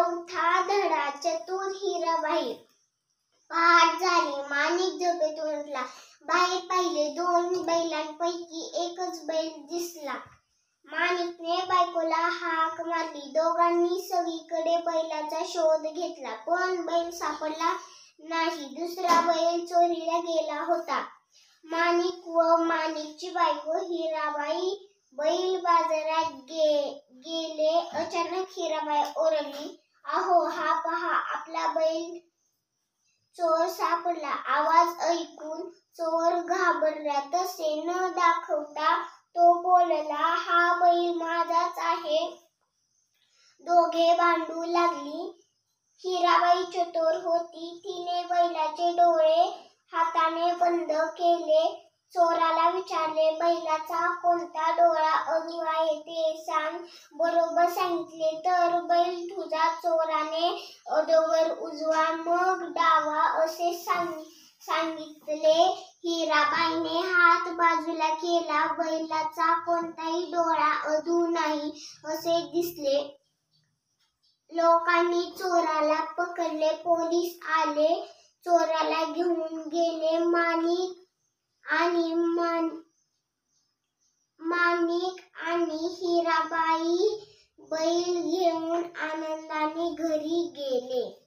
चौथा धडा चतुर हिराबाई. पहाट झाली. माणिक झोपेतून उठला. बाहेर पाहिले. 2 बैलांपैकी एकच बैल दिसला. माणिकने बायकोला हाक मारली. दोघांनी सगळीकडे बैलाचा शोध घेतला, पण बैल सापडला नाही. दुसरा बैल चोरीला गेला होता. माणिक व माणिकची बायको हिराबाई बैल बाजारात गेले. अचानक हिराबाई ओरडली, "अहो, हा पहा, आपला बैल चोर सापडला." आवाज ऐकून चोर घाबरला. तसे न दाखवता तो बोलला, "हा बैल माझाच आहे." दोघे भांडू लागली. हिराबाई चतुर होती. तिने बैलाचे डोळे हाताने बंद केले. चोराला विचारले, "बैलाचा कोणता डोळा अधू आहे ते सांग." बरोबर सांगितले तर बैल तुझा. चोराने अगोदर उजवा मग डावा असे सांगितले. हिराबाईने हात बाजूला केला. बैलाचा कोणताही डोळा अधू नाही असे दिसले. लोकांनी चोराला पकडले. पोलीस आले. चोराला घेऊन गेले. माणिक आणि हिराबाई बैल घेऊन आनंदाने घरी गेले.